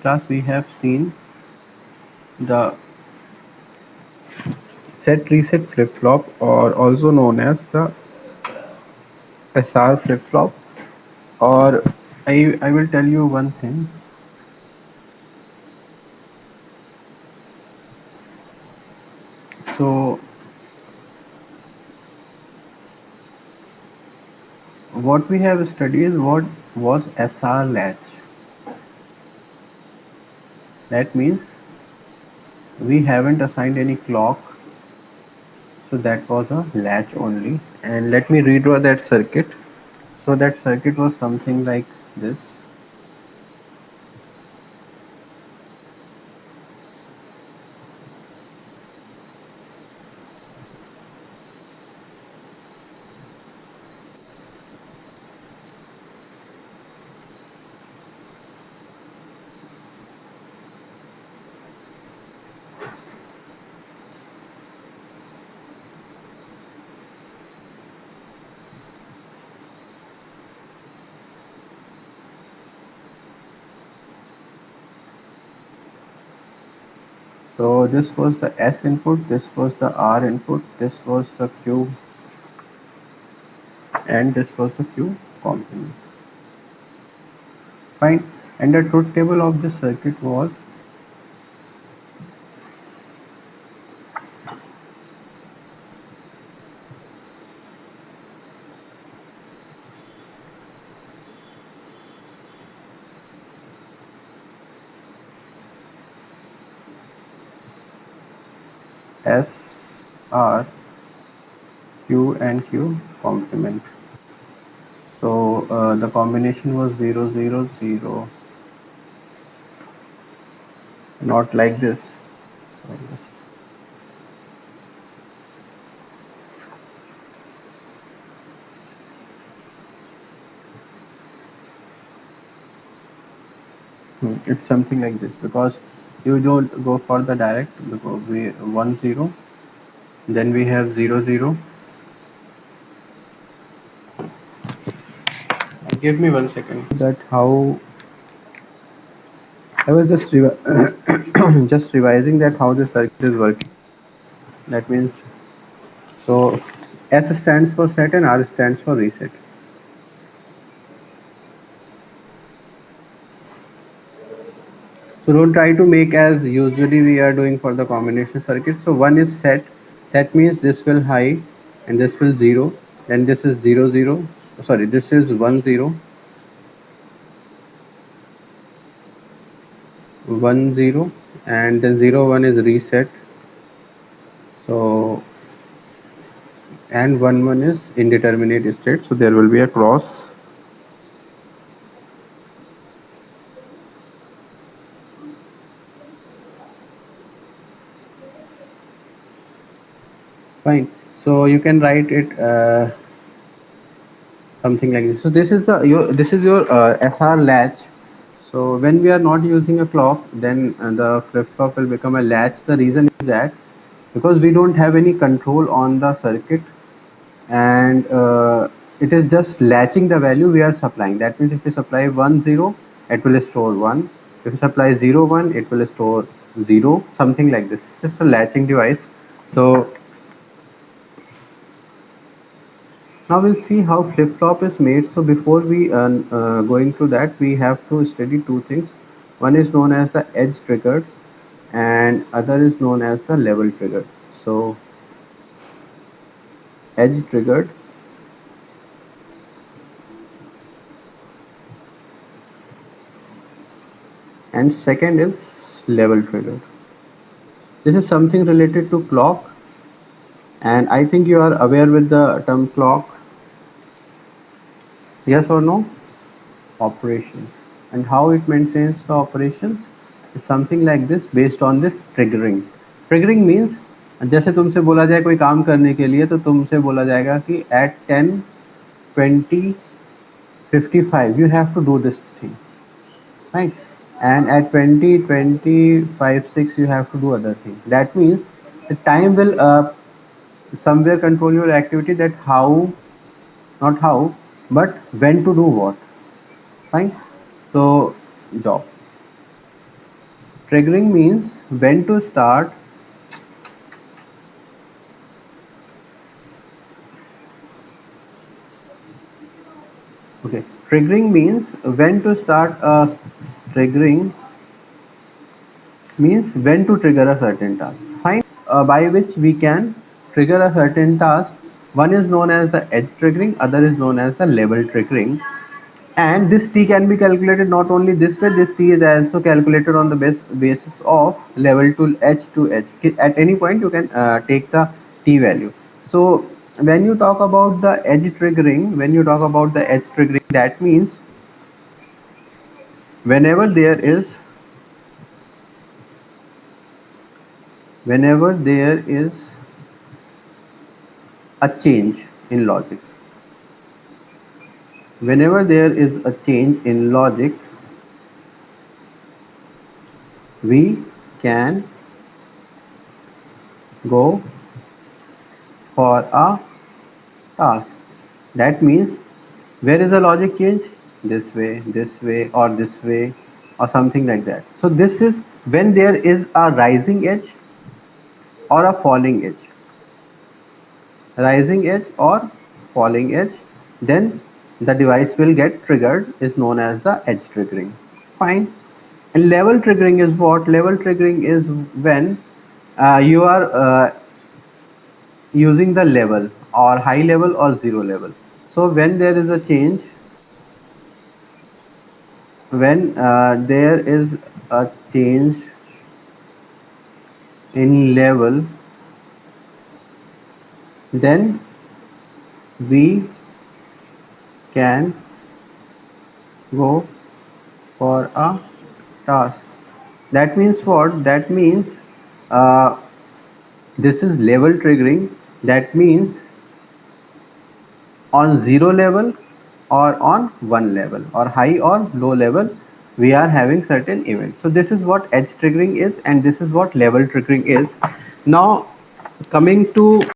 class we have seen the set reset flip flop, or also known as the SR flip flop. Or I will tell you one thing. So what we have studied is what was SR latch. That means we haven't assigned any clock, so that was a latch only. And let me redraw that circuit. So that circuit was something like this. So this was the S input, this was the R input, this was the Q, and this was the Q complement. Fine. And the truth table of this circuit was S, R, Q, and Q complement. So the combination was 0, 0, 0, not like this. So it's something like this, because you don't go for the direct, because we 1, 0, then we have 0, 0. Give me 1 second. That how I was just just revising that how the circuit is working. That means, so S stands for set and R stands for reset. So don't try to make as usually we are doing for the combination circuit. So one is set. Set means this will high and this will 0. Then this is 0, 0. Sorry, this is 1, 0, 1, 0, and then 0, 1 is reset. So and 1, 1 is indeterminate state. So there will be a cross. Fine. So you can write it something like this. So this is your SR latch. So when we are not using a clock, then the flip flop will become a latch. The reason is that because we don't have any control on the circuit, and it is just latching the value we are supplying. That means if we supply 1, 0, it will store 1. If you supply 0, 1, it will store 0, something like this. It's just a latching device. So now we'll see how flip-flop is made. So before we going to that, we have to study two things. One is known as the edge triggered, and other is known as the level triggered. So edge triggered, and second is level triggered. This is something related to clock, and I think you are aware with the term clock. Yes or no? Operations, and how it maintains the operations is something like this based on this triggering. Triggering means जैसे तुमसे बोला जाए कोई काम करने के लिए, तो तुमसे बोला जाएगा कि at 10, 20, 55 you have to do this thing, right? And at 20, 25, 6 you have to do other thing. That means the time will somewhere control your activity, that how, not how, but when to do what. Fine. So job. Triggering means when to start. Okay, triggering means when to start a triggering means when to trigger a certain task. Fine, by which we can trigger a certain task. One is known as the edge triggering, other is known as the level triggering. And this T can be calculated not only this way, this T is also calculated on the basis of level to edge. At any point you can take the T value. So when you talk about the edge triggering, that means whenever there is whenever there is a change in logic, whenever there is a change in logic, we can go for a task. That means where is the logic change? This way, or this way, or something like that. So this is when there is a rising edge or a falling edge. Rising edge or falling edge, then the device will get triggered, is known as the edge triggering. Fine. And level triggering is what? Level triggering is when you are using the level, or high level or zero level. So when there is a change, when there is a change in level, then we can go for a task. That means what? That means uh, this is level triggering. That means on zero level or on one level, or high or low level, we are having certain events. So this is what edge triggering is, and this is what level triggering is. Now coming to